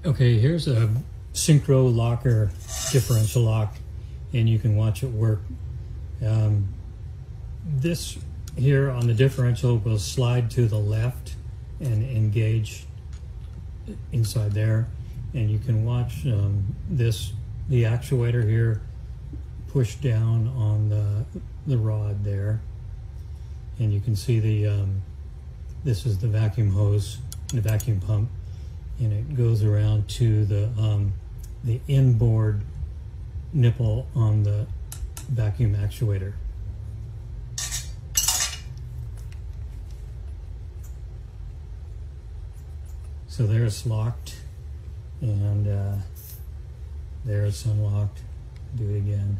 Okay, here's a Syncro locker differential lock, and you can watch it work. This here on the differential will slide to the left and engage inside there, and you can watch the actuator here push down on the rod there, and you can see this is the vacuum hose, the vacuum pump, and it goes around to the inboard nipple on the vacuum actuator. So there it's locked, and there it's unlocked. Do it again.